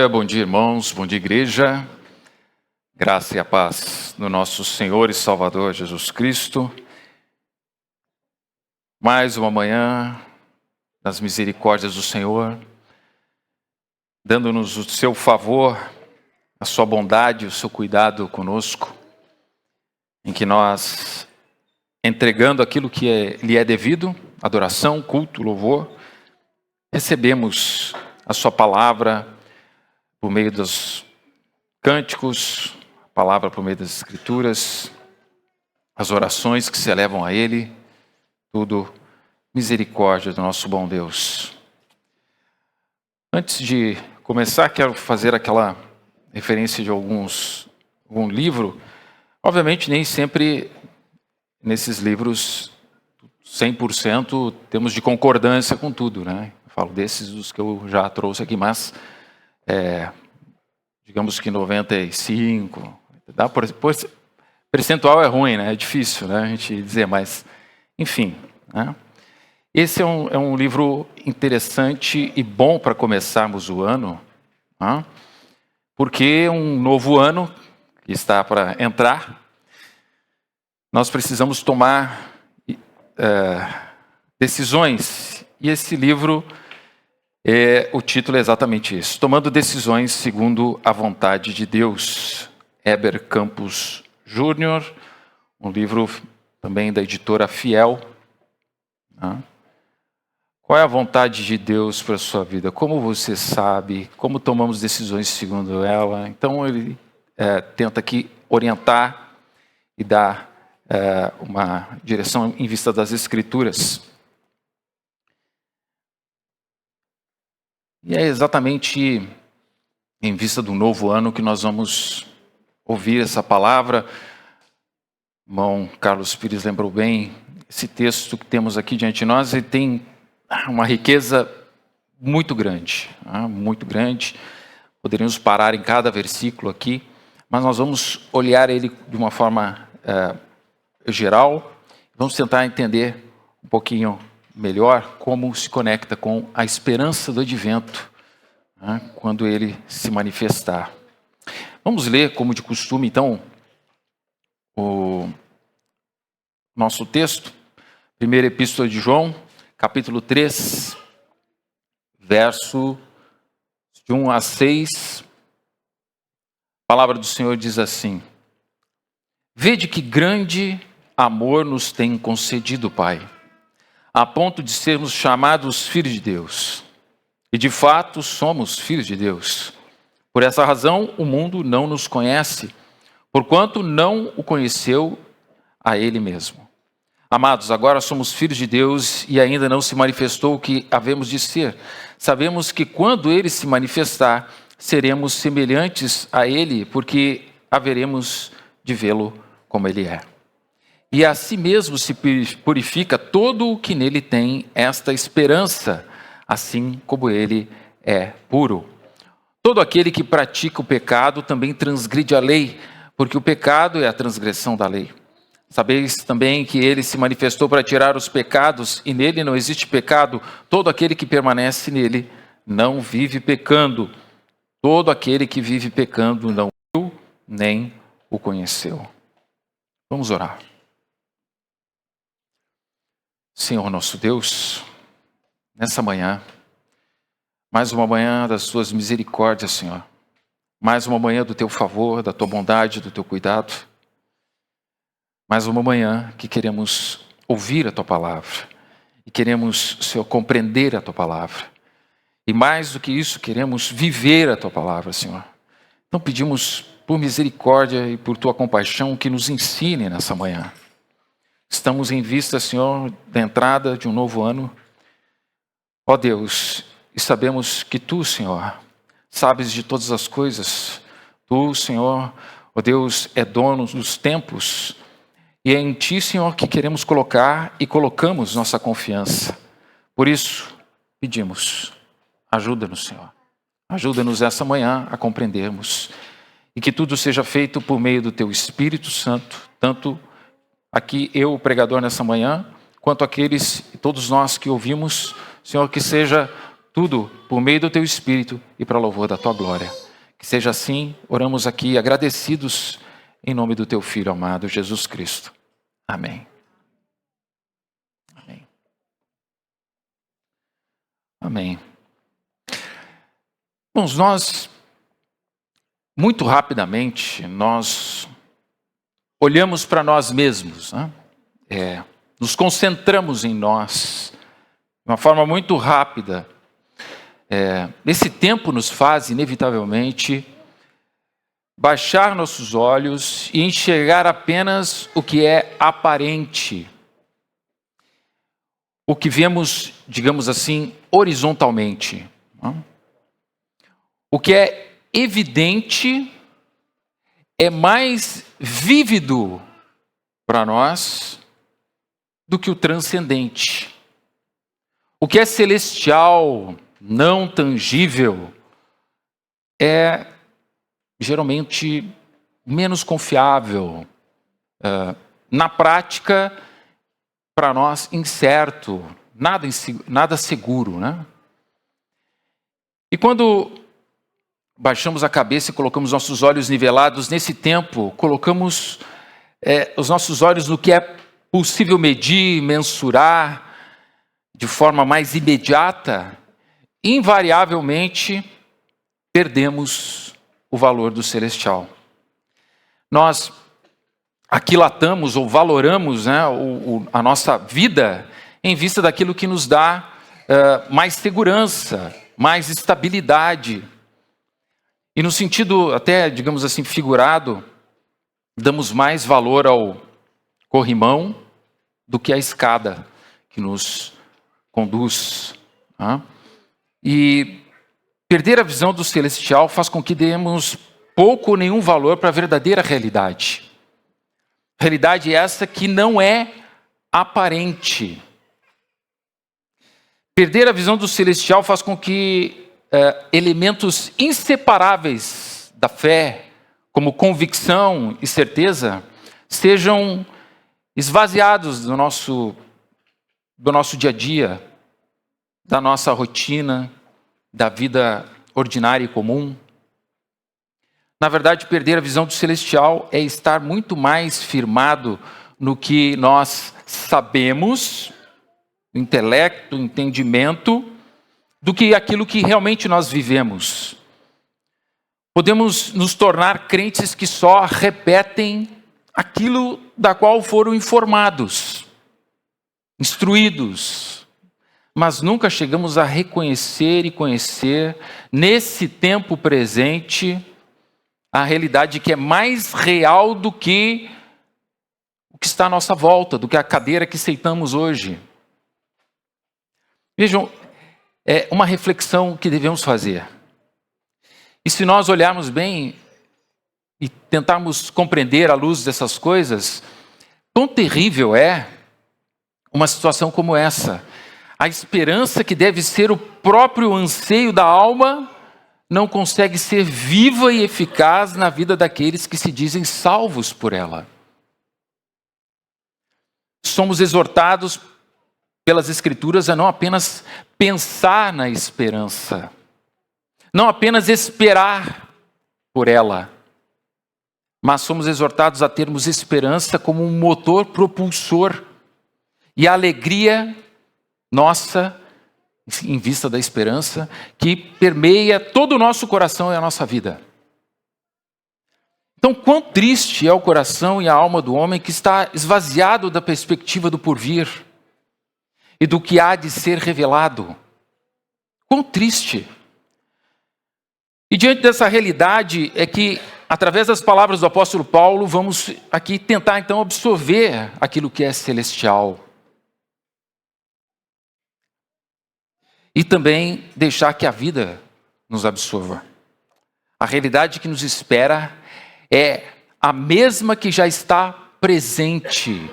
bom dia, irmãos, bom dia, igreja. Graça e a paz no nosso Senhor e Salvador Jesus Cristo. Mais uma manhã nas misericórdias do Senhor, dando-nos o seu favor, a sua bondade, o seu cuidado conosco, em que nós, entregando aquilo que lhe é devido, adoração, culto, louvor, recebemos a sua palavra por meio dos cânticos, a palavra por meio das escrituras, as orações que se elevam a Ele, tudo misericórdia do nosso bom Deus. Antes de começar, quero fazer aquela referência de algum livro. Obviamente, nem sempre nesses livros 100% temos de concordância com tudo, né? Eu falo desses dos que eu já trouxe aqui, mas digamos que 95, percentual é ruim, né? É difícil, né, a gente dizer, mas enfim, né? Esse é um livro interessante e bom para começarmos o ano, né? Porque um novo ano que está para entrar, nós precisamos tomar decisões, e esse livro, o título é exatamente isso, Tomando Decisões Segundo a Vontade de Deus, Heber Campos Júnior, um livro também da editora Fiel. Qual é a vontade de Deus para a sua vida? Como você sabe? Como tomamos decisões segundo ela? Então ele tenta aqui orientar e dar uma direção em vista das Escrituras. E é exatamente em vista do novo ano que nós vamos ouvir essa palavra. O irmão Carlos Pires lembrou bem, esse texto que temos aqui diante de nós, ele tem uma riqueza muito grande, muito grande. Poderíamos parar em cada versículo aqui, mas nós vamos olhar ele de uma forma geral. Vamos tentar entender um pouquinho melhor como se conecta com a esperança do advento, quando ele se manifestar. Vamos ler, como de costume, então, o nosso texto, primeira epístola de João, capítulo 3, verso de 1 a 6. A palavra do Senhor diz assim: Vede que grande amor nos tem concedido o Pai, a ponto de sermos chamados filhos de Deus. E de fato somos filhos de Deus. Por essa razão o mundo não nos conhece, porquanto não o conheceu a Ele mesmo. Amados, agora somos filhos de Deus e ainda não se manifestou o que havemos de ser. Sabemos que quando Ele se manifestar, seremos semelhantes a Ele, porque haveremos de vê-lo como Ele é. E a si mesmo se purifica todo o que nele tem esta esperança, assim como ele é puro. Todo aquele que pratica o pecado também transgride a lei, porque o pecado é a transgressão da lei. Sabeis também que ele se manifestou para tirar os pecados, e nele não existe pecado. Todo aquele que permanece nele não vive pecando. Todo aquele que vive pecando não viu nem o conheceu. Vamos orar. Senhor nosso Deus, nessa manhã, mais uma manhã das tuas misericórdias, Senhor. Mais uma manhã do teu favor, da tua bondade, do teu cuidado. Mais uma manhã que queremos ouvir a tua palavra. E queremos, Senhor, compreender a tua palavra. E mais do que isso, queremos viver a tua palavra, Senhor. Então pedimos por misericórdia e por tua compaixão que nos ensine nessa manhã. Estamos em vista, Senhor, da entrada de um novo ano. Ó Deus, e sabemos que Tu, Senhor, sabes de todas as coisas. Tu, Senhor, ó Deus, é dono dos tempos. E é em Ti, Senhor, que queremos colocar e colocamos nossa confiança. Por isso, pedimos, ajuda-nos, Senhor. Ajuda-nos essa manhã a compreendermos. E que tudo seja feito por meio do Teu Espírito Santo, tanto aqui eu, o pregador, nessa manhã, quanto aqueles, todos nós que ouvimos, Senhor, que seja tudo por meio do teu Espírito e para louvor da tua glória. Que seja assim, oramos aqui agradecidos em nome do teu Filho amado, Jesus Cristo. Amém. Amém. Amém. Irmãos, nós, muito rapidamente, nós olhamos para nós mesmos, né? Nos concentramos em nós, de uma forma muito rápida. Esse tempo nos faz, inevitavelmente, baixar nossos olhos e enxergar apenas o que é aparente. O que vemos, digamos assim, horizontalmente. O que é evidente é mais vívido para nós do que o transcendente. O que é celestial, não tangível, é geralmente menos confiável. Na prática, para nós, incerto, nada seguro, né? E quando baixamos a cabeça e colocamos nossos olhos nivelados, nesse tempo, colocamos os nossos olhos no que é possível medir, mensurar, de forma mais imediata, invariavelmente perdemos o valor do celestial. Nós aquilatamos ou valoramos, né, a nossa vida em vista daquilo que nos dá mais segurança, mais estabilidade. E no sentido até, digamos assim, figurado, damos mais valor ao corrimão do que à escada que nos conduz. E perder a visão do celestial faz com que demos pouco ou nenhum valor para a verdadeira realidade. Realidade essa que não é aparente. Perder a visão do celestial faz com que elementos inseparáveis da fé, como convicção e certeza, sejam esvaziados do nosso dia a dia, da nossa rotina, da vida ordinária e comum. Na verdade, perder a visão do celestial é estar muito mais firmado no que nós sabemos, intelecto, entendimento, do que aquilo que realmente nós vivemos. Podemos nos tornar crentes que só repetem aquilo da qual foram informados, instruídos, mas nunca chegamos a reconhecer e conhecer, nesse tempo presente, a realidade que é mais real do que o que está à nossa volta, do que a cadeira que sentamos hoje. Vejam, é uma reflexão que devemos fazer. E se nós olharmos bem e tentarmos compreender à luz dessas coisas, quão terrível é uma situação como essa. A esperança que deve ser o próprio anseio da alma não consegue ser viva e eficaz na vida daqueles que se dizem salvos por ela. Somos exortados pelas Escrituras a não apenas pensar na esperança, não apenas esperar por ela, mas somos exortados a termos esperança como um motor propulsor e a alegria nossa, em vista da esperança, que permeia todo o nosso coração e a nossa vida. Então, quão triste é o coração e a alma do homem que está esvaziado da perspectiva do porvir e do que há de ser revelado. Quão triste! E diante dessa realidade é que, através das palavras do apóstolo Paulo, vamos aqui tentar então absorver aquilo que é celestial. E também deixar que a vida nos absorva. A realidade que nos espera é a mesma que já está presente.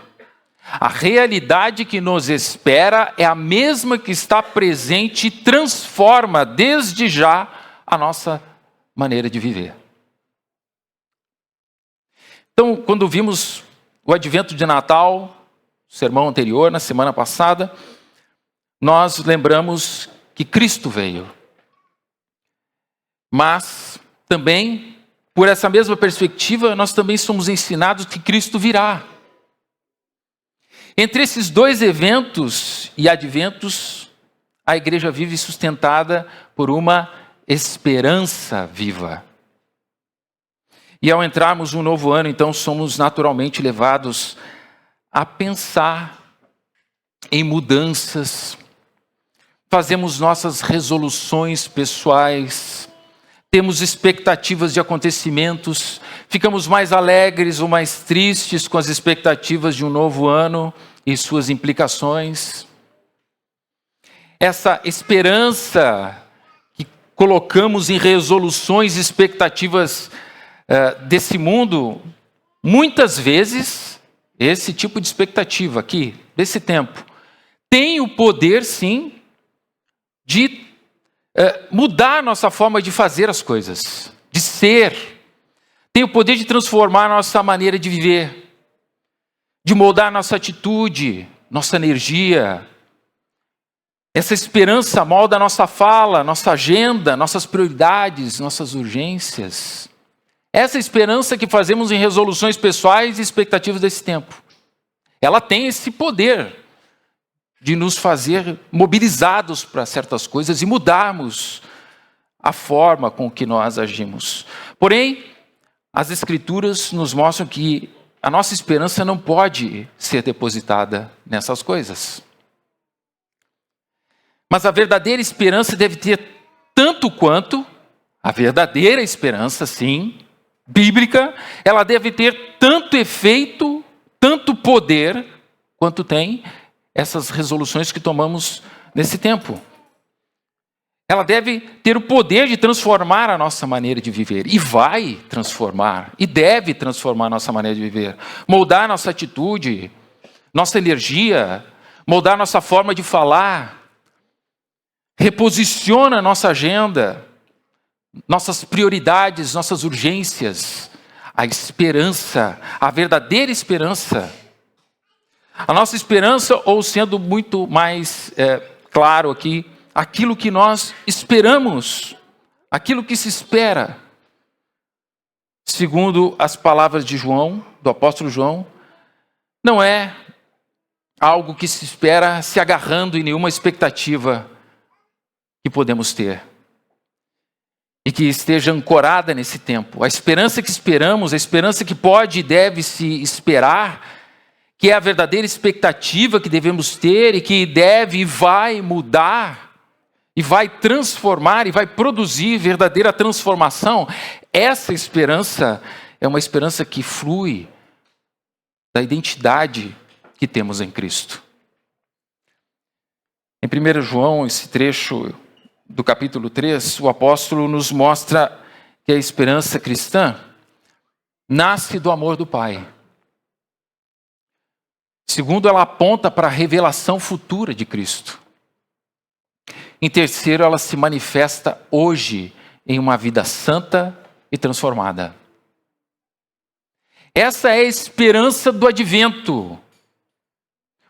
A realidade que nos espera é a mesma que está presente e transforma desde já a nossa maneira de viver. Então, quando vimos o advento de Natal, o sermão anterior, na semana passada, nós lembramos que Cristo veio. Mas também, por essa mesma perspectiva, nós também somos ensinados que Cristo virá. Entre esses dois eventos e adventos, a igreja vive sustentada por uma esperança viva. E ao entrarmos no novo ano, então, somos naturalmente levados a pensar em mudanças, fazemos nossas resoluções pessoais, temos expectativas de acontecimentos, ficamos mais alegres ou mais tristes com as expectativas de um novo ano e suas implicações. Essa esperança que colocamos em resoluções e expectativas desse mundo, muitas vezes, esse tipo de expectativa aqui, desse tempo, tem o poder, sim, de mudar a nossa forma de fazer as coisas, de ser. Tem o poder de transformar a nossa maneira de viver, de moldar a nossa atitude, nossa energia. Essa esperança molda a nossa fala, nossa agenda, nossas prioridades, nossas urgências. Essa esperança que fazemos em resoluções pessoais e expectativas desse tempo. Ela tem esse poder de nos fazer mobilizados para certas coisas e mudarmos a forma com que nós agimos. Porém, as Escrituras nos mostram que a nossa esperança não pode ser depositada nessas coisas. Mas a verdadeira esperança deve ter tanto quanto a verdadeira esperança, sim, bíblica, ela deve ter tanto efeito, tanto poder, quanto tem essas resoluções que tomamos nesse tempo. Ela deve ter o poder de transformar a nossa maneira de viver. E vai transformar, e deve transformar a nossa maneira de viver. Moldar nossa atitude, nossa energia, moldar nossa forma de falar. Reposiciona a nossa agenda, nossas prioridades, nossas urgências, a esperança, a verdadeira esperança. A nossa esperança, ou sendo muito mais claro aqui, aquilo que nós esperamos, aquilo que se espera. Segundo as palavras de João, do apóstolo João, não é algo que se espera se agarrando em nenhuma expectativa que podemos ter. E que esteja ancorada nesse tempo. A esperança que esperamos, a esperança que pode e deve se esperar, que é a verdadeira expectativa que devemos ter e que deve e vai mudar, e vai transformar, e vai produzir verdadeira transformação. Essa esperança é uma esperança que flui da identidade que temos em Cristo. Em 1 João, esse trecho do capítulo 3, o apóstolo nos mostra que a esperança cristã nasce do amor do Pai. Segundo, ela aponta para a revelação futura de Cristo. Em terceiro, ela se manifesta hoje em uma vida santa e transformada. Essa é a esperança do advento.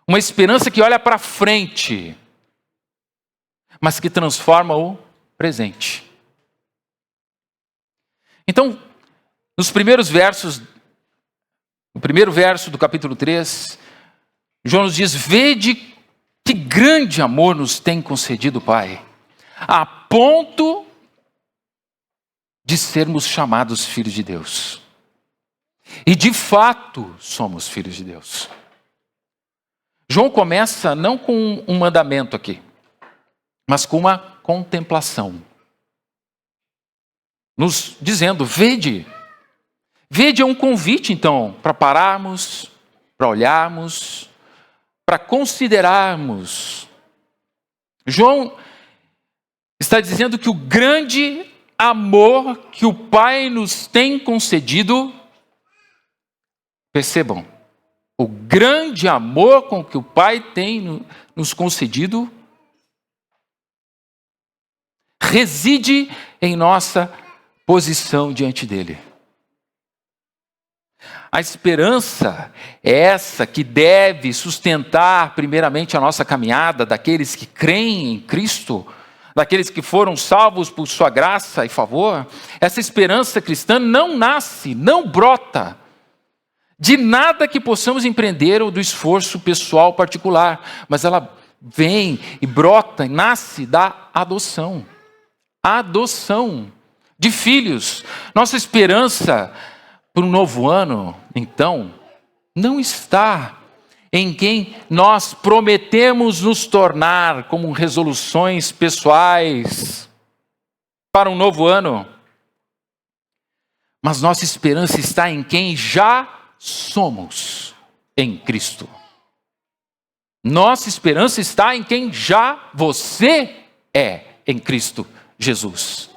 Uma esperança que olha para frente, mas que transforma o presente. Então, nos primeiros versos, no primeiro verso do capítulo 3, João nos diz: vede que grande amor nos tem concedido o Pai, a ponto de sermos chamados filhos de Deus. E de fato somos filhos de Deus. João começa não com um mandamento aqui, mas com uma contemplação. Nos dizendo: vede. Vede é um convite, então, para pararmos, para olharmos, para considerarmos. João está dizendo que o grande amor que o Pai nos tem concedido, percebam, o grande amor com que o Pai tem nos concedido, reside em nossa posição diante dele. A esperança é essa que deve sustentar primeiramente a nossa caminhada daqueles que creem em Cristo, daqueles que foram salvos por sua graça e favor, essa esperança cristã não nasce, não brota de nada que possamos empreender ou do esforço pessoal particular, mas ela vem e brota e nasce da adoção. A adoção de filhos. Nossa esperança para um novo ano, então, não está em quem nós prometemos nos tornar como resoluções pessoais para um novo ano. Mas nossa esperança está em quem já somos em Cristo. Nossa esperança está em quem já você é em Cristo Jesus.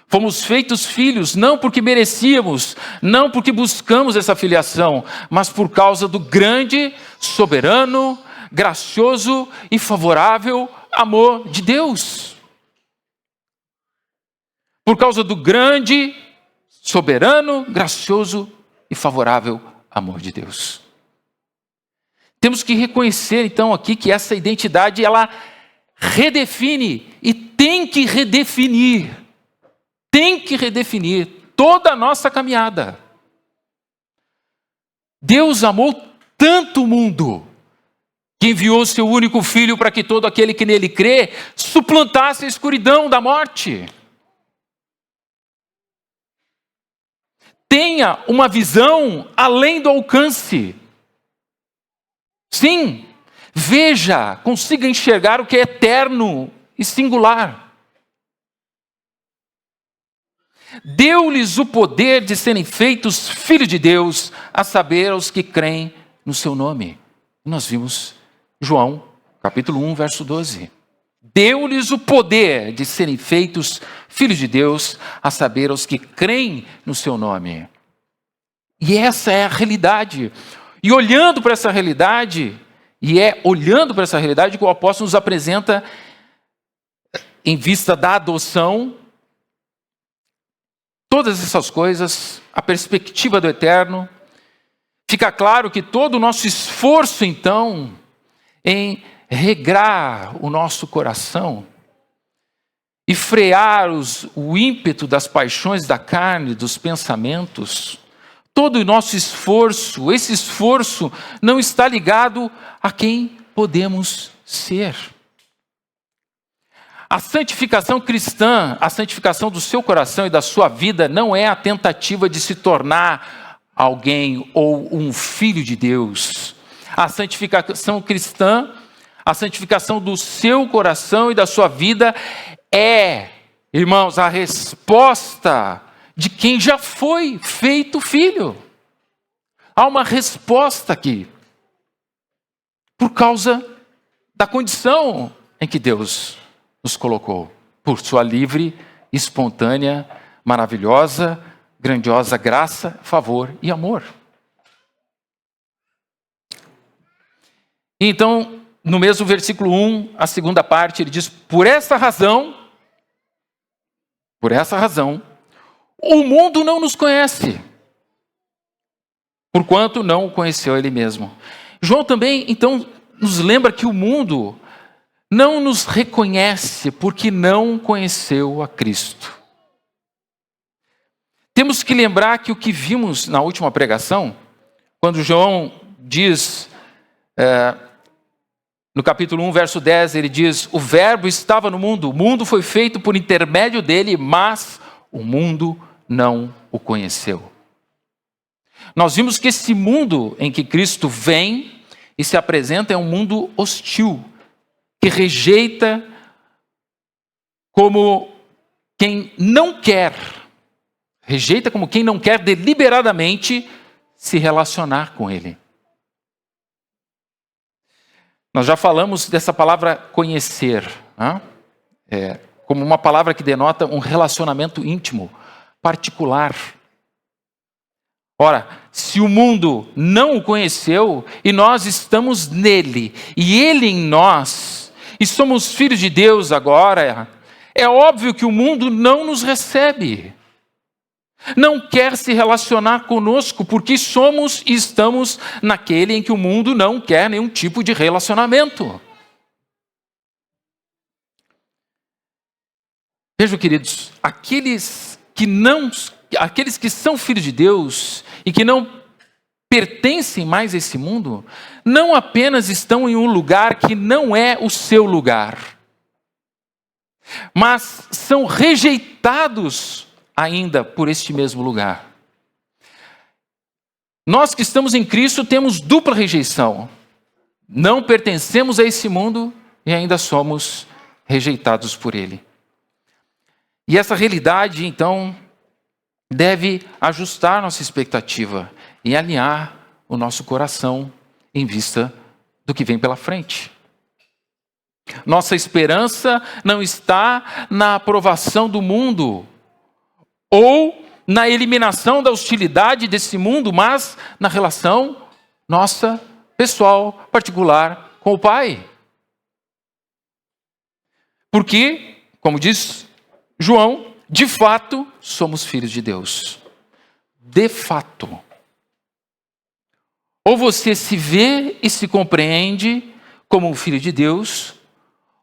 Fomos feitos filhos, não porque merecíamos, não porque buscamos essa filiação, mas por causa do grande, soberano, gracioso e favorável amor de Deus. Por causa do grande, soberano, gracioso e favorável amor de Deus. Temos que reconhecer então aqui que essa identidade ela redefine e tem que redefinir toda a nossa caminhada. Deus amou tanto o mundo que enviou seu único filho para que todo aquele que nele crê suplantasse a escuridão da morte. Tenha uma visão além do alcance. Sim, veja, consiga enxergar o que é eterno e singular. Deu-lhes o poder de serem feitos filhos de Deus, a saber, aos que creem no seu nome. Nós vimos João, capítulo 1, verso 12. Deu-lhes o poder de serem feitos filhos de Deus, a saber, aos que creem no seu nome. E essa é a realidade. E olhando para essa realidade, que o apóstolo nos apresenta em vista da adoção, todas essas coisas, a perspectiva do eterno, fica claro que todo o nosso esforço, então, em regrar o nosso coração e frear o ímpeto das paixões da carne, dos pensamentos, todo o nosso esforço, esse esforço não está ligado a quem podemos ser. A santificação cristã, a santificação do seu coração e da sua vida não é a tentativa de se tornar alguém ou um filho de Deus. A santificação cristã, a santificação do seu coração e da sua vida é, irmãos, a resposta de quem já foi feito filho. Há uma resposta aqui, por causa da condição em que Deus nos colocou, por sua livre, espontânea, maravilhosa, grandiosa graça, favor e amor. Então, no mesmo versículo 1, a segunda parte, ele diz: por essa razão, o mundo não nos conhece, porquanto não o conheceu ele mesmo. João também, então, nos lembra que o mundo não nos reconhece porque não conheceu a Cristo. Temos que lembrar que o que vimos na última pregação, quando João diz, no capítulo 1, verso 10, ele diz: o verbo estava no mundo, o mundo foi feito por intermédio dele, mas o mundo não o conheceu. Nós vimos que esse mundo em que Cristo vem e se apresenta é um mundo hostil, que rejeita como quem não quer deliberadamente se relacionar com ele. Nós já falamos dessa palavra conhecer, como uma palavra que denota um relacionamento íntimo, particular. Ora, se o mundo não o conheceu e nós estamos nele e ele em nós, e somos filhos de Deus agora, é óbvio que o mundo não nos recebe. Não quer se relacionar conosco, porque somos e estamos naquele em que o mundo não quer nenhum tipo de relacionamento. Vejam, queridos, aqueles que são filhos de Deus e que não pertencem mais a esse mundo, não apenas estão em um lugar que não é o seu lugar, mas são rejeitados ainda por este mesmo lugar. Nós que estamos em Cristo temos dupla rejeição. Não pertencemos a esse mundo e ainda somos rejeitados por ele. E essa realidade, então, deve ajustar nossa expectativa e alinhar o nosso coração em vista do que vem pela frente. Nossa esperança não está na aprovação do mundo ou na eliminação da hostilidade desse mundo, mas na relação nossa pessoal, particular com o Pai. Porque, como diz João, de fato somos filhos de Deus. De fato. Ou você se vê e se compreende como um filho de Deus,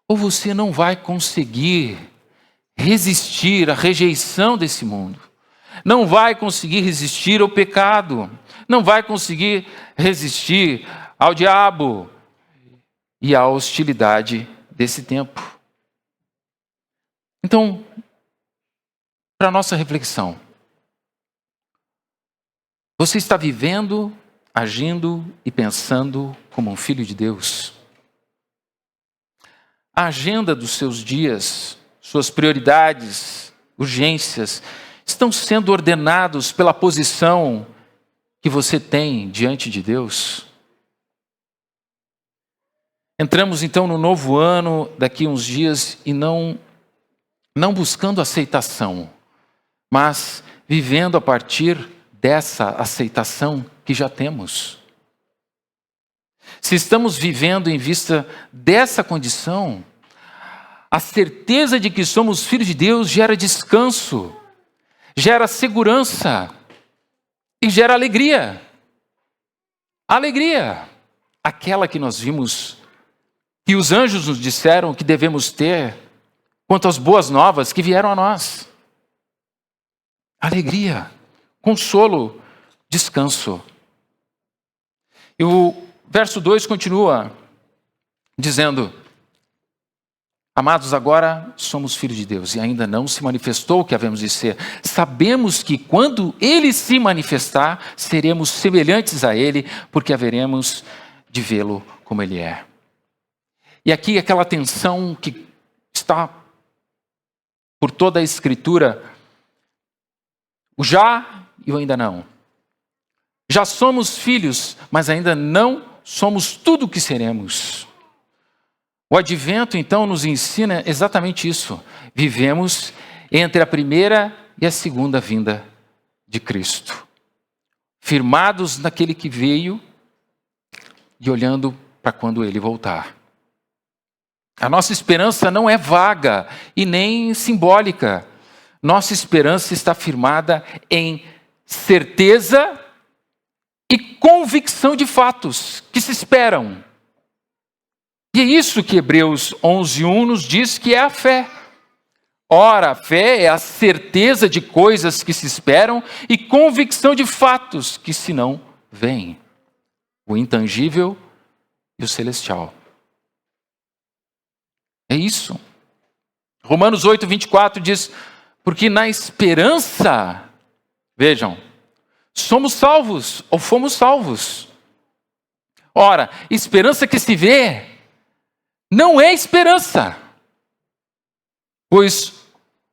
ou você não vai conseguir resistir à rejeição desse mundo. Não vai conseguir resistir ao pecado. Não vai conseguir resistir ao diabo e à hostilidade desse tempo. Então, para a nossa reflexão, você está vivendo, agindo e pensando como um filho de Deus? A agenda dos seus dias, suas prioridades, urgências, estão sendo ordenados pela posição que você tem diante de Deus? Entramos então no novo ano daqui a uns dias e não buscando aceitação, mas vivendo a partir dessa aceitação que já temos. Se estamos vivendo em vista dessa condição, a certeza de que somos filhos de Deus gera descanso, gera segurança e gera alegria. Alegria, aquela que nós vimos, que os anjos nos disseram que devemos ter quanto às boas novas que vieram a nós. Alegria, consolo, descanso. E o verso 2 continua dizendo: amados, agora somos filhos de Deus e ainda não se manifestou o que havemos de ser. Sabemos que quando Ele se manifestar, seremos semelhantes a Ele, porque haveremos de vê-lo como Ele é. E aqui aquela tensão que está por toda a Escritura, o já e o ainda não. Já somos filhos, mas ainda não somos tudo o que seremos. O advento, então, nos ensina exatamente isso. Vivemos entre a primeira e a segunda vinda de Cristo. Firmados naquele que veio e olhando para quando Ele voltar. A nossa esperança não é vaga e nem simbólica. Nossa esperança está firmada em certeza e convicção de fatos que se esperam. E é isso que Hebreus 11:1 nos diz que é a fé. Ora, a fé é a certeza de coisas que se esperam e convicção de fatos que se não veem. O intangível e o celestial. É isso. Romanos 8:24 diz: porque na esperança, vejam, somos salvos ou fomos salvos. Ora, esperança que se vê não é esperança, pois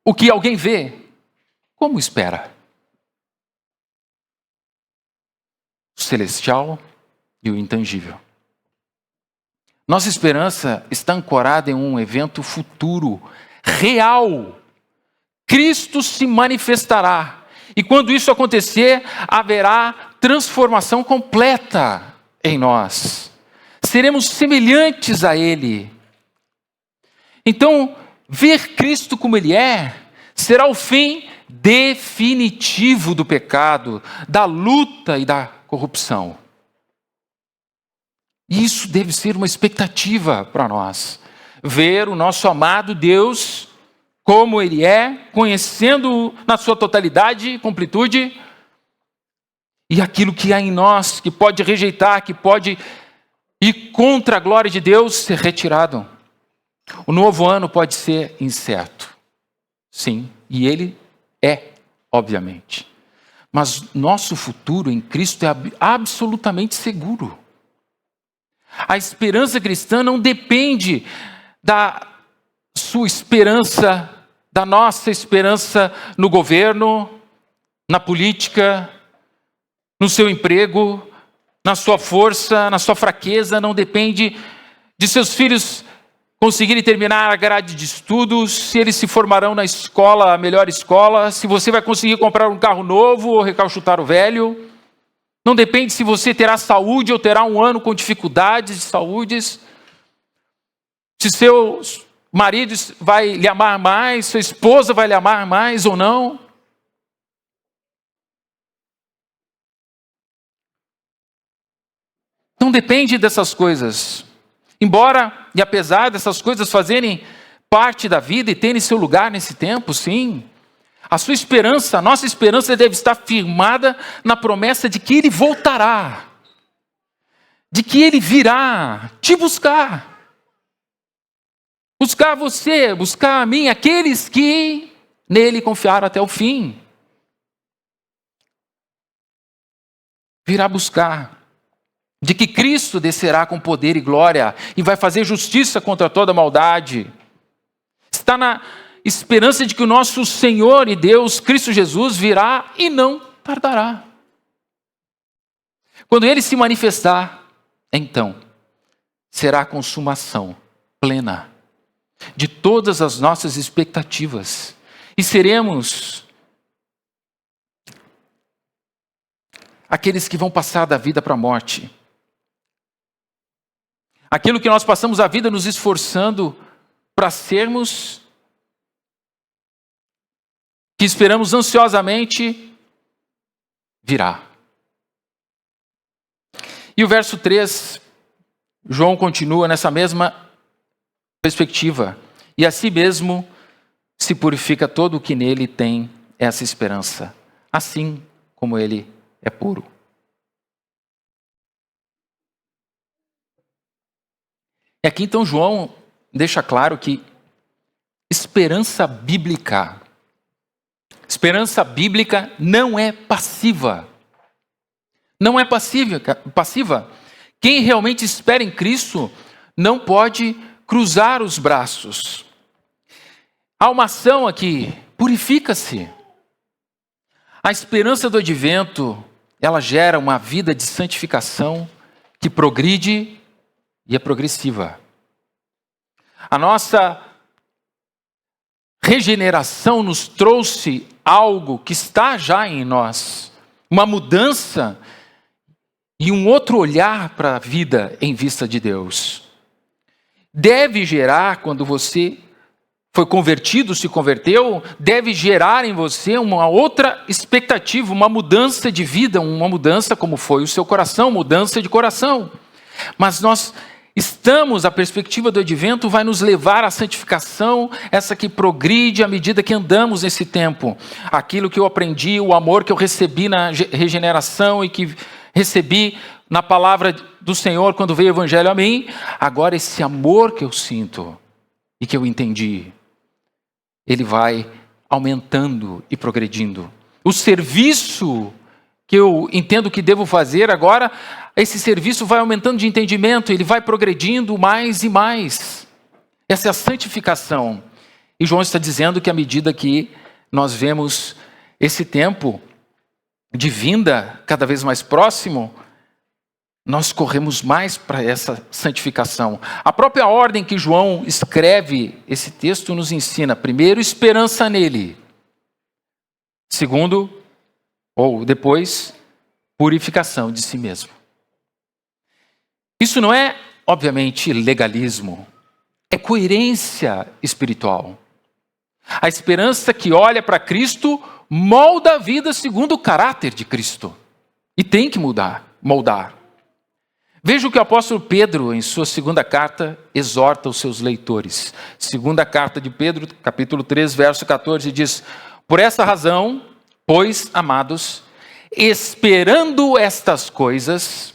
o que alguém vê, como espera? O celestial e o intangível. Nossa esperança está ancorada em um evento futuro, real. Cristo se manifestará. E quando isso acontecer, haverá transformação completa em nós. Seremos semelhantes a Ele. Então, ver Cristo como Ele é, será o fim definitivo do pecado, da luta e da corrupção. Isso deve ser uma expectativa para nós. Ver o nosso amado Deus como Ele é, conhecendo na sua totalidade, completude, e aquilo que há em nós, que pode rejeitar, que pode ir contra a glória de Deus, ser retirado. O novo ano pode ser incerto, sim, e ele é, obviamente. Mas nosso futuro em Cristo é absolutamente seguro. A esperança cristã não depende da sua esperança, da nossa esperança no governo, na política, no seu emprego, na sua força, na sua fraqueza. Não depende de seus filhos conseguirem terminar a grade de estudos, se eles se formarão na escola, a melhor escola, se você vai conseguir comprar um carro novo ou recalchutar o velho. Não depende se você terá saúde ou terá um ano com dificuldades de saúde. Se seu marido vai lhe amar mais, sua esposa vai lhe amar mais ou não. Não depende dessas coisas. Embora e apesar dessas coisas fazerem parte da vida e terem seu lugar nesse tempo, sim, a sua esperança, a nossa esperança deve estar firmada na promessa de que Ele voltará, de que Ele virá te buscar. Buscar você, buscar a mim, aqueles que nele confiaram até o fim. Virá buscar. De que Cristo descerá com poder e glória e vai fazer justiça contra toda maldade. Está na esperança de que o nosso Senhor e Deus, Cristo Jesus, virá e não tardará. Quando Ele se manifestar, então, será a consumação plena de todas as nossas expectativas. E seremos aqueles que vão passar da vida para a morte. Aquilo que nós passamos a vida nos esforçando para sermos, que esperamos ansiosamente, virá. E o verso 3, João continua nessa mesma perspectiva. E assim mesmo se purifica todo o que nele tem essa esperança, assim como ele é puro. E aqui então João deixa claro que esperança bíblica não é passiva. Não é passiva. Quem realmente espera em Cristo não pode cruzar os braços. Há uma ação aqui, purifica-se. A esperança do advento, ela gera uma vida de santificação que progride e é progressiva. A nossa regeneração nos trouxe algo que está já em nós, uma mudança e um outro olhar para a vida em vista de Deus. Deve gerar, quando você foi convertido, se converteu, deve gerar em você uma outra expectativa, uma mudança de vida, uma mudança como foi o seu coração, mudança de coração. Mas nós a perspectiva do advento vai nos levar à santificação, essa que progride à medida que andamos nesse tempo. Aquilo que eu aprendi, o amor que eu recebi na regeneração e que recebi na palavra do Senhor quando veio o Evangelho a mim, agora esse amor que eu sinto e que eu entendi, ele vai aumentando e progredindo. O serviço que eu entendo que devo fazer agora, esse serviço vai aumentando de entendimento, ele vai progredindo mais e mais. Essa é a santificação. E João está dizendo que à medida que nós vemos esse tempo de vinda cada vez mais próximo, nós corremos mais para essa santificação. A própria ordem que João escreve esse texto nos ensina: primeiro, esperança nele. Segundo, ou depois, purificação de si mesmo. Isso não é, obviamente, legalismo. É coerência espiritual. A esperança que olha para Cristo molda a vida segundo o caráter de Cristo. E tem que moldar. Veja o que o apóstolo Pedro, em sua segunda carta, exorta os seus leitores. Segunda carta de Pedro, capítulo 3, verso 14, diz: por essa razão, pois, amados, esperando estas coisas,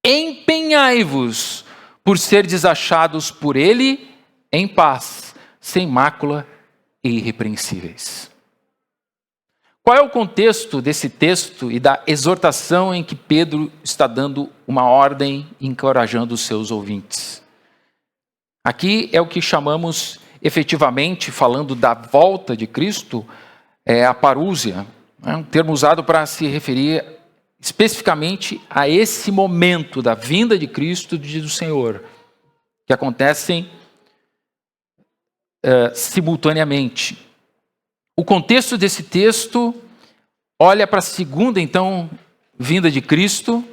empenhai-vos por serdes achados por ele em paz, sem mácula e irrepreensíveis. Qual é o contexto desse texto e da exortação em que Pedro está dando uma ordem, encorajando os seus ouvintes? Aqui é o que chamamos, efetivamente, falando da volta de Cristo, a parúzia, um termo usado para se referir especificamente a esse momento da vinda de Cristo e do Senhor, que acontecem simultaneamente. O contexto desse texto olha para a segunda, então, vinda de Cristo.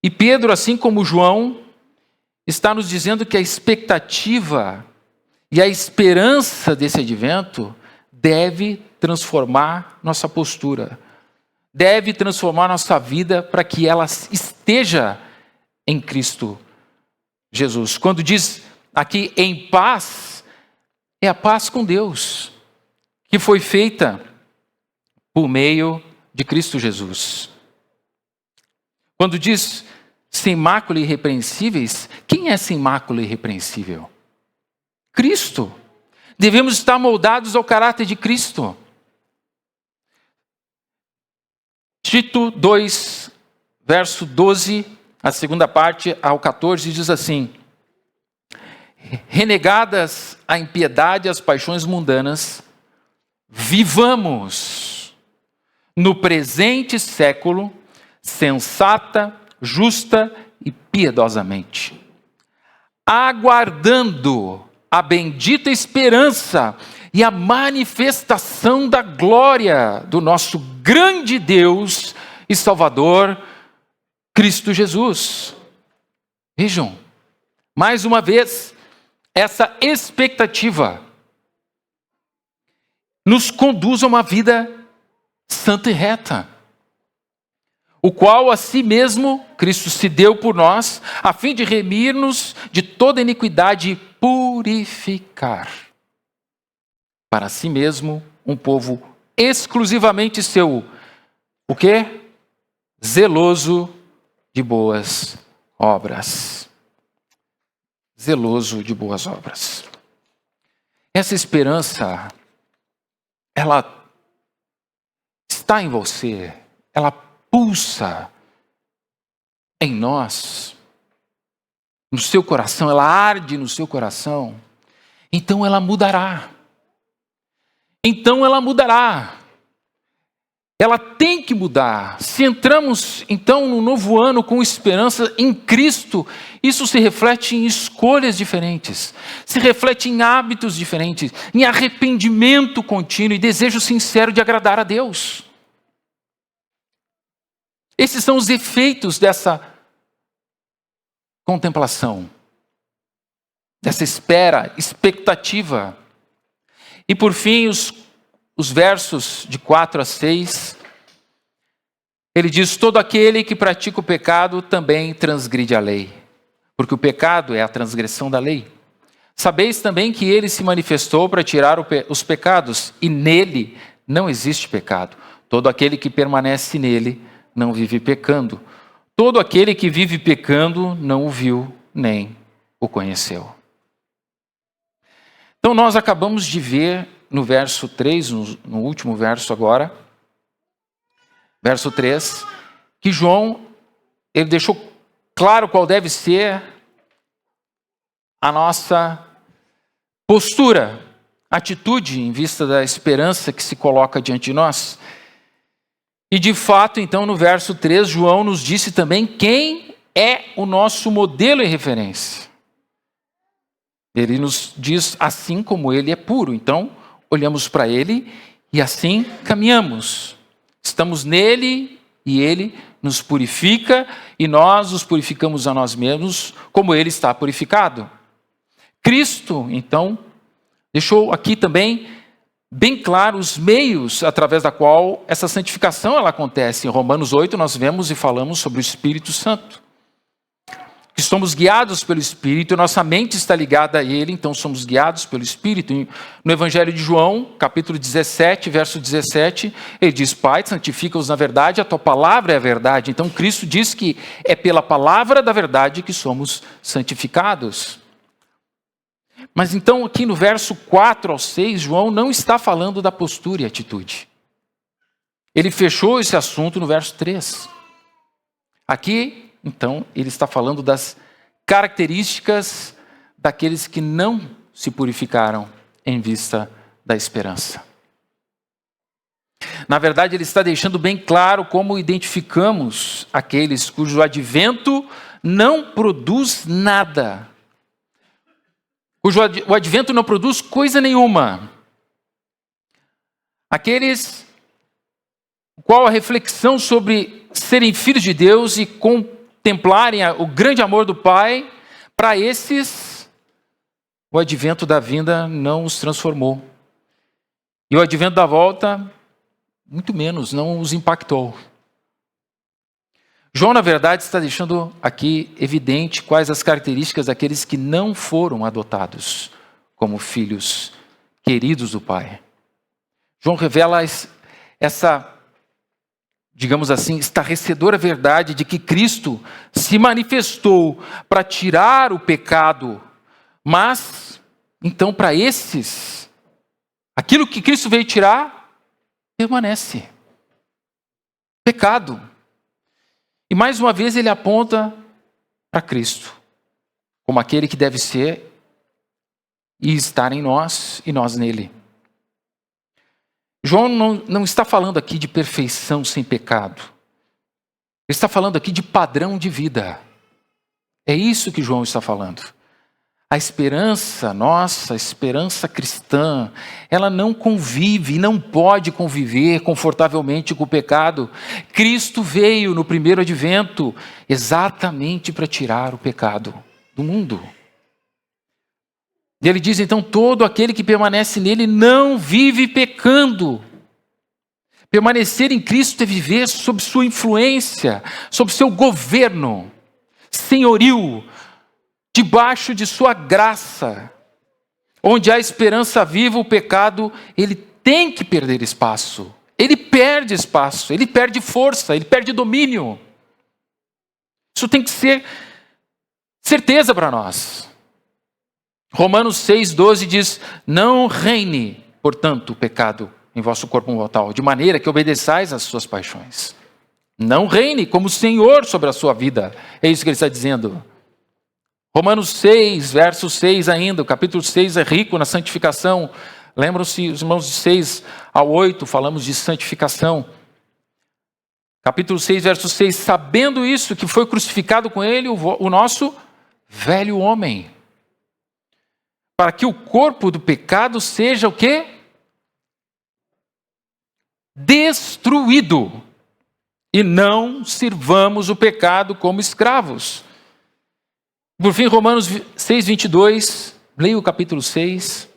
E Pedro, assim como João, está nos dizendo que a expectativa e a esperança desse advento deve transformar nossa postura, deve transformar nossa vida para que ela esteja em Cristo Jesus. Quando diz aqui em paz, é a paz com Deus, que foi feita por meio de Cristo Jesus. Quando diz sem mácula e irrepreensíveis, quem é sem mácula e irrepreensível? Cristo. Devemos estar moldados ao caráter de Cristo. Tito 2, verso 12, a segunda parte ao 14, diz assim: renegadas a impiedade e as paixões mundanas, vivamos no presente século sensata, justa e piedosamente, aguardando a bendita esperança e a manifestação da glória do nosso grande Deus e Salvador, Cristo Jesus. Vejam, mais uma vez, essa expectativa nos conduz a uma vida santa e reta, o qual a si mesmo Cristo se deu por nós, a fim de remir-nos de toda iniquidade e purificar para si mesmo um povo exclusivamente seu, o quê? Zeloso de boas obras. Zeloso de boas obras. Essa esperança, ela está em você, ela pulsa em nós, no seu coração, ela arde no seu coração, então ela mudará. Então ela mudará. Ela tem que mudar. Se entramos, então, no novo ano com esperança em Cristo, isso se reflete em escolhas diferentes, se reflete em hábitos diferentes, em arrependimento contínuo e desejo sincero de agradar a Deus. Esses são os efeitos dessa contemplação, dessa espera, expectativa. E por fim, os versos de 4 a 6, ele diz: todo aquele que pratica o pecado também transgride a lei, porque o pecado é a transgressão da lei. Sabeis também que ele se manifestou para tirar os pecados, e nele não existe pecado. Todo aquele que permanece nele não vive pecando. Todo aquele que vive pecando não o viu nem o conheceu. Então nós acabamos de ver no verso 3, no último verso agora, verso 3, que João, ele deixou claro qual deve ser a nossa postura, atitude em vista da esperança que se coloca diante de nós. E de fato, então, no verso 3, João nos disse também quem é o nosso modelo e referência. Ele nos diz assim como ele é puro. Então, olhamos para ele e assim caminhamos. Estamos nele e ele nos purifica e nós nos purificamos a nós mesmos como ele está purificado. Cristo, então, deixou aqui também bem claro os meios através da qual essa santificação ela acontece. Em Romanos 8 nós vemos e falamos sobre o Espírito Santo. Que somos guiados pelo Espírito, nossa mente está ligada a Ele, então somos guiados pelo Espírito. No Evangelho de João, capítulo 17, verso 17, ele diz: Pai, santifica-os na verdade, a tua palavra é a verdade. Então Cristo diz que é pela palavra da verdade que somos santificados. Mas então aqui no verso 4 ao 6, João não está falando da postura e atitude. Ele fechou esse assunto no verso 3. Aqui, então, ele está falando das características daqueles que não se purificaram em vista da esperança. Na verdade, ele está deixando bem claro como identificamos aqueles cujo advento não produz nada. O advento não produz coisa nenhuma. Aqueles qual a reflexão sobre serem filhos de Deus e contemplarem o grande amor do Pai, para esses, o advento da vinda não os transformou. E o advento da volta, muito menos, não os impactou. João, na verdade, está deixando aqui evidente quais as características daqueles que não foram adotados como filhos queridos do Pai. João revela essa, digamos assim, estarrecedora verdade de que Cristo se manifestou para tirar o pecado, mas, então, para esses, aquilo que Cristo veio tirar, permanece. Pecado. E mais uma vez ele aponta para Cristo, como aquele que deve ser e estar em nós e nós nele. João não está falando aqui de perfeição sem pecado. Ele está falando aqui de padrão de vida. É isso que João está falando. A esperança nossa, a esperança cristã, ela não convive e não pode conviver confortavelmente com o pecado. Cristo veio no primeiro advento exatamente para tirar o pecado do mundo. E ele diz então: todo aquele que permanece nele não vive pecando. Permanecer em Cristo é viver sob sua influência, sob seu governo, senhorio, debaixo de sua graça. Onde há esperança viva, o pecado, ele tem que perder espaço. Ele perde espaço, ele perde força, ele perde domínio. Isso tem que ser certeza para nós. Romanos 6,12 diz: não reine, portanto, o pecado em vosso corpo mortal, de maneira que obedeçais às suas paixões. Não reine como Senhor sobre a sua vida. É isso que ele está dizendo. Romanos 6, verso 6 ainda, o capítulo 6 é rico na santificação. Lembram-se, os irmãos, de 6 a 8, falamos de santificação. Capítulo 6, verso 6, sabendo isso, que foi crucificado com ele o nosso velho homem, para que o corpo do pecado seja o quê? Destruído, e não sirvamos o pecado como escravos. Por fim, Romanos 6, 22, leia o capítulo 6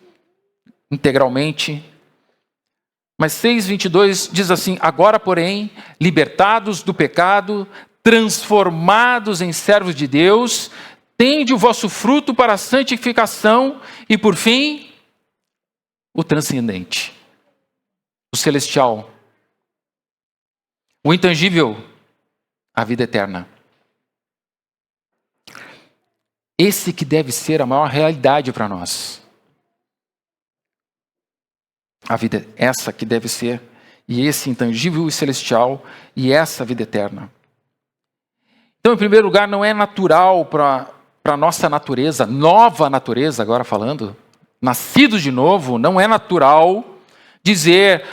integralmente. Mas 6, 22 diz assim: agora, porém, libertados do pecado, transformados em servos de Deus, tende o vosso fruto para a santificação e, por fim, o transcendente, o celestial, o intangível, a vida eterna. Esse que deve ser a maior realidade para nós. A vida, essa que deve ser, e esse intangível e celestial, e essa vida eterna. Então, em primeiro lugar, não é natural para a nossa natureza, nova natureza, agora falando, nascidos de novo, não é natural dizer: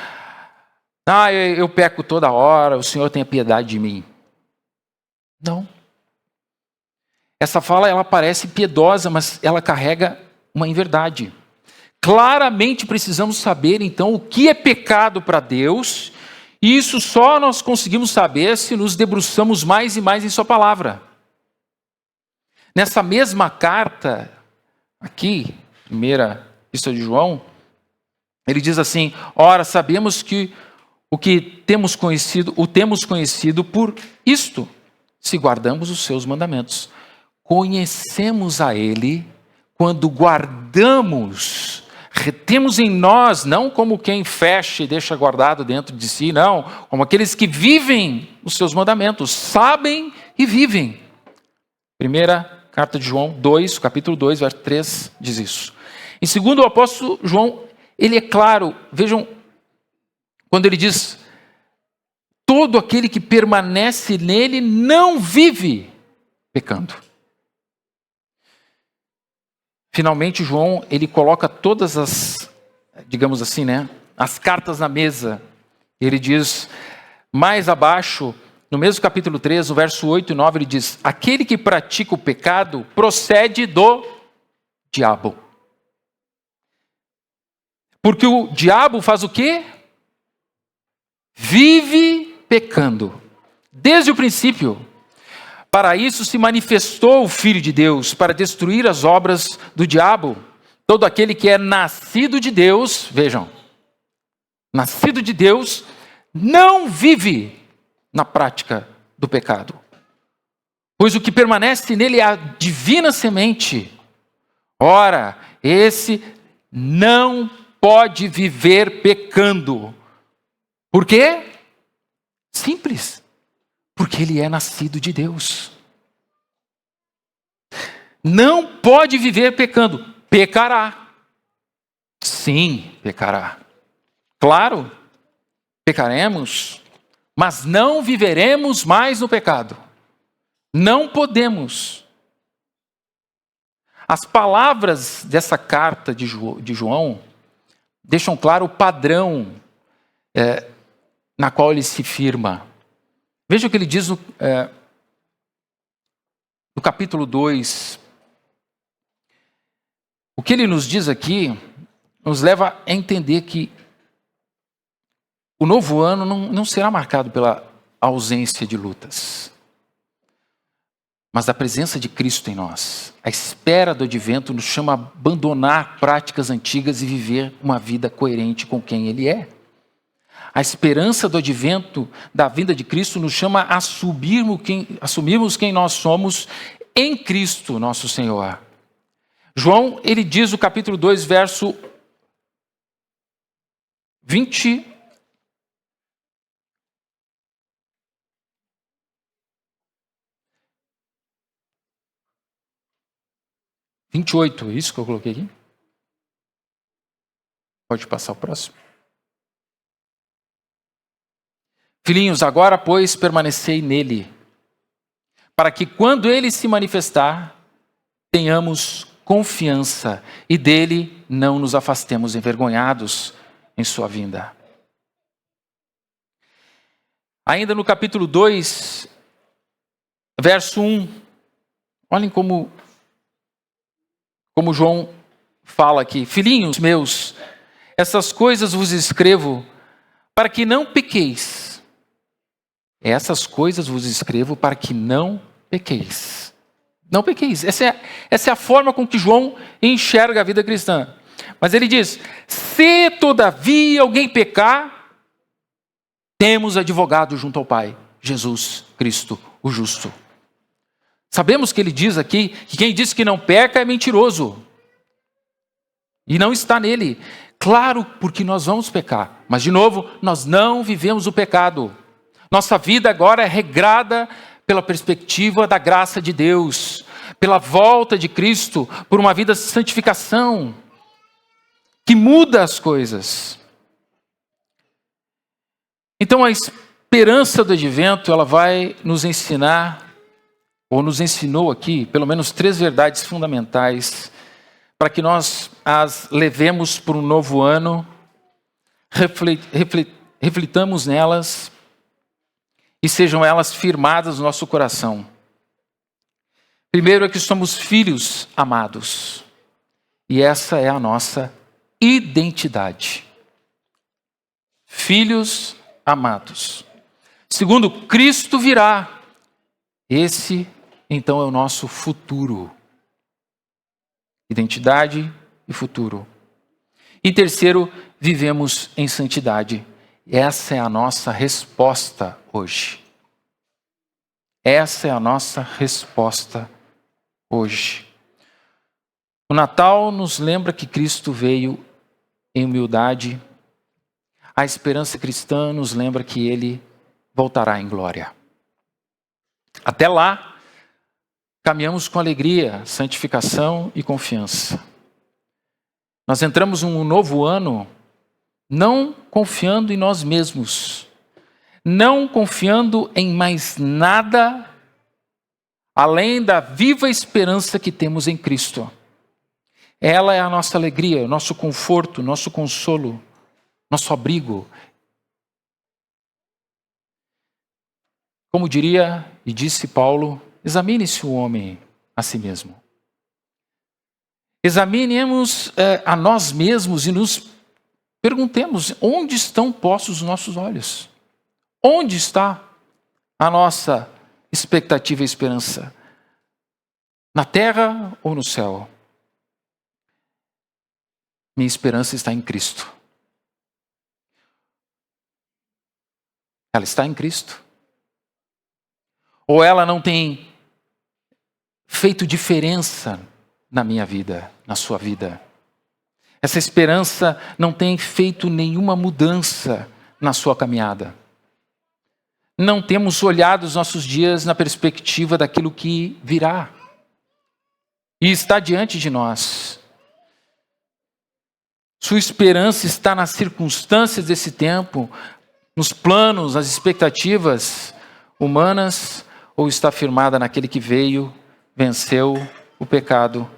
eu peco toda hora, o Senhor tenha piedade de mim. Não. Essa fala, ela parece piedosa, mas ela carrega uma inverdade. Claramente precisamos saber, então, o que é pecado para Deus, e isso só nós conseguimos saber se nos debruçamos mais e mais em sua palavra. Nessa mesma carta, aqui, primeira epístola de João, Ele diz assim: ora, sabemos que o temos conhecido por isto, se guardamos os seus mandamentos. Conhecemos a Ele quando guardamos, retemos em nós, não como quem fecha e deixa guardado dentro de si, não, como aqueles que vivem os seus mandamentos, sabem e vivem. Primeira carta de João 2, capítulo 2, verso 3, diz isso. Em segundo, o apóstolo João, ele é claro, vejam, quando ele diz: todo aquele que permanece nele não vive pecando. Finalmente, João, ele coloca todas as, digamos assim, as cartas na mesa. Ele diz, mais abaixo, no mesmo capítulo 3, no verso 8 e 9, ele diz: aquele que pratica o pecado procede do diabo. Porque o diabo faz o quê? Vive pecando. Desde o princípio. Para isso se manifestou o Filho de Deus, para destruir as obras do diabo. Todo aquele que é nascido de Deus, vejam, nascido de Deus, não vive na prática do pecado. Pois o que permanece nele é a divina semente. Ora, esse não pode viver pecando. Por quê? Simples. Porque ele é nascido de Deus. Não pode viver pecando. Pecará. Sim, pecará. Claro, pecaremos, mas não viveremos mais no pecado. Não podemos. As palavras dessa carta de João deixam claro o padrão na qual ele se firma. Veja o que ele diz no capítulo 2. O que ele nos diz aqui nos leva a entender que o novo ano não será marcado pela ausência de lutas, mas da presença de Cristo em nós. A espera do advento nos chama a abandonar práticas antigas e viver uma vida coerente com quem Ele é. A esperança do advento, da vinda de Cristo, nos chama a assumirmos quem nós somos em Cristo, nosso Senhor. João, ele diz no capítulo 2, verso 20... 28, é isso que eu coloquei aqui? Pode passar o próximo. Filhinhos, agora, pois, permanecei nele, para que quando ele se manifestar, tenhamos confiança e dele não nos afastemos envergonhados em sua vinda. Ainda no capítulo 2, verso 1, olhem como João fala aqui: filhinhos meus, essas coisas vos escrevo para que não pequeis. Essas coisas vos escrevo para que não pequeis. Não pequeis. Essa é a forma com que João enxerga a vida cristã. Mas ele diz: se todavia alguém pecar, temos advogado junto ao Pai, Jesus Cristo, o justo. Sabemos que ele diz aqui que quem diz que não peca é mentiroso. E não está nele. Claro, porque nós vamos pecar. Mas, de novo, nós não vivemos o pecado. Nossa vida agora é regrada pela perspectiva da graça de Deus, pela volta de Cristo, por uma vida de santificação, que muda as coisas. Então a esperança do advento, ela vai nos ensinar, ou nos ensinou aqui, pelo menos 3 verdades fundamentais, para que nós as levemos para um novo ano, reflitamos nelas, e sejam elas firmadas no nosso coração. Primeiro é que somos filhos amados. E essa é a nossa identidade. Filhos amados. Segundo, Cristo virá. Esse, então, é o nosso futuro. Identidade e futuro. E terceiro, vivemos em santidade. Essa é a nossa resposta hoje. Essa é a nossa resposta hoje. O Natal nos lembra que Cristo veio em humildade. A esperança cristã nos lembra que Ele voltará em glória. Até lá, caminhamos com alegria, santificação e confiança. Nós entramos num novo ano não confiando em nós mesmos, não confiando em mais nada além da viva esperança que temos em Cristo. Ela é a nossa alegria, nosso conforto, nosso consolo, nosso abrigo. Como diria e disse Paulo, examine-se o homem a si mesmo. Examinemos a nós mesmos e nos perguntemos, onde estão postos os nossos olhos? Onde está a nossa expectativa e esperança? Na terra ou no céu? Minha esperança está em Cristo. Ela está em Cristo? Ou ela não tem feito diferença na minha vida, na sua vida? Essa esperança não tem feito nenhuma mudança na sua caminhada. Não temos olhado os nossos dias na perspectiva daquilo que virá e está diante de nós. Sua esperança está nas circunstâncias desse tempo, nos planos, nas expectativas humanas, ou está firmada naquele que veio, venceu o pecado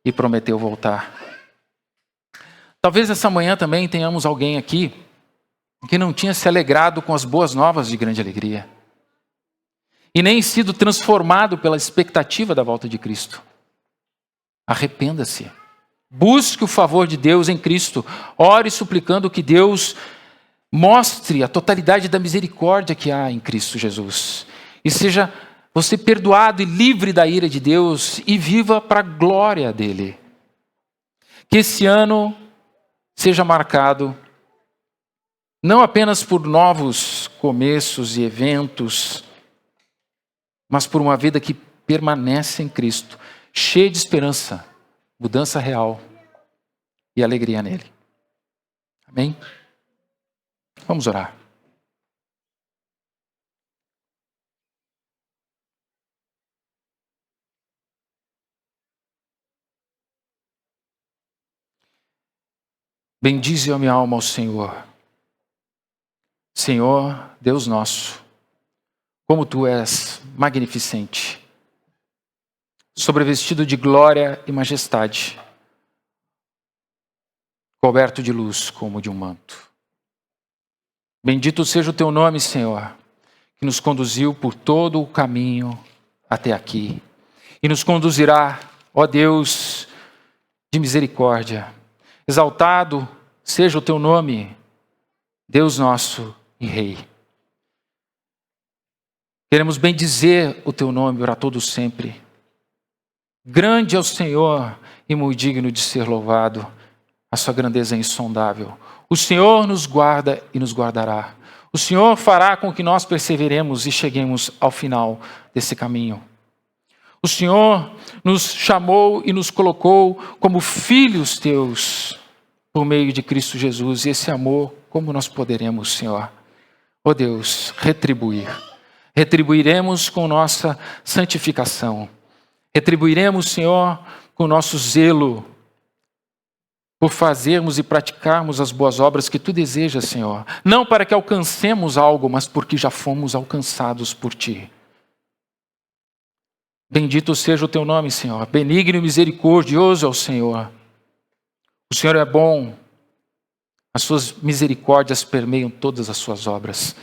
e prometeu voltar? Talvez essa manhã também tenhamos alguém aqui que não tinha se alegrado com as boas novas de grande alegria e nem sido transformado pela expectativa da volta de Cristo. Arrependa-se. Busque o favor de Deus em Cristo. Ore suplicando que Deus mostre a totalidade da misericórdia que há em Cristo Jesus. E seja você perdoado e livre da ira de Deus e viva para a glória dele. Que esse ano seja marcado não apenas por novos começos e eventos, mas por uma vida que permanece em Cristo, cheia de esperança, mudança real e alegria nele. Amém? Vamos orar. Bendize a minha alma ao Senhor. Senhor, Deus nosso, como Tu és magnificente, sobrevestido de glória e majestade, coberto de luz como de um manto. Bendito seja o Teu nome, Senhor, que nos conduziu por todo o caminho até aqui e nos conduzirá, ó Deus de misericórdia. Exaltado seja o Teu nome, Deus nosso e Rei. Queremos bendizer o Teu nome para todos sempre. Grande é o Senhor e muito digno de ser louvado. A sua grandeza é insondável. O Senhor nos guarda e nos guardará. O Senhor fará com que nós perseveremos e cheguemos ao final desse caminho. O Senhor nos chamou e nos colocou como filhos Teus por meio de Cristo Jesus. E esse amor, como nós poderemos, Senhor, ó Deus, retribuir? Retribuiremos com nossa santificação. Retribuiremos, Senhor, com nosso zelo por fazermos e praticarmos as boas obras que Tu desejas, Senhor. Não para que alcancemos algo, mas porque já fomos alcançados por Ti. Bendito seja o Teu nome, Senhor. Benigno e misericordioso é o Senhor. O Senhor é bom. As Suas misericórdias permeiam todas as Suas obras.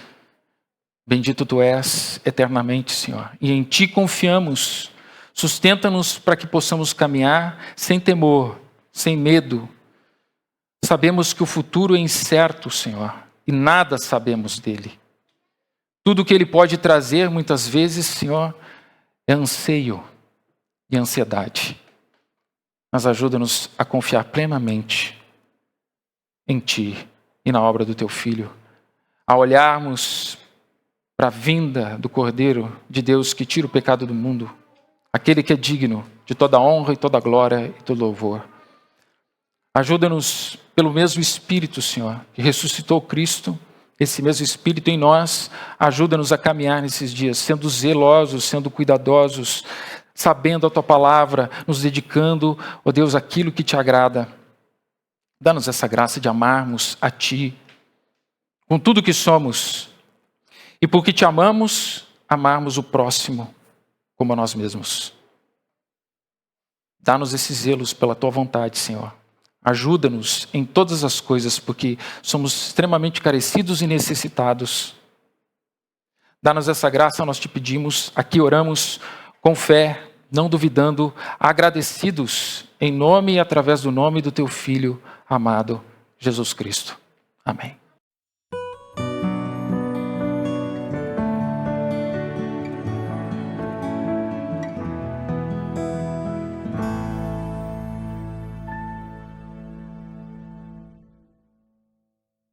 Bendito Tu és eternamente, Senhor. E em Ti confiamos. Sustenta-nos para que possamos caminhar sem temor, sem medo. Sabemos que o futuro é incerto, Senhor, e nada sabemos dele. Tudo que ele pode trazer, muitas vezes, Senhor, é anseio e ansiedade. Mas ajuda-nos a confiar plenamente em Ti e na obra do Teu Filho. A olharmos para a vinda do Cordeiro de Deus que tira o pecado do mundo, aquele que é digno de toda honra e toda glória e todo louvor. Ajuda-nos pelo mesmo Espírito, Senhor, que ressuscitou Cristo, esse mesmo Espírito em nós, ajuda-nos a caminhar nesses dias, sendo zelosos, sendo cuidadosos, sabendo a Tua palavra, nos dedicando, ó Deus, àquilo que Te agrada. Dá-nos essa graça de amarmos a Ti, com tudo que somos, e porque Te amamos, amarmos o próximo como a nós mesmos. Dá-nos esses zelos pela Tua vontade, Senhor. Ajuda-nos em todas as coisas, porque somos extremamente carecidos e necessitados. Dá-nos essa graça, nós Te pedimos. Aqui oramos com fé, não duvidando, agradecidos em nome e através do nome do Teu Filho amado, Jesus Cristo. Amém.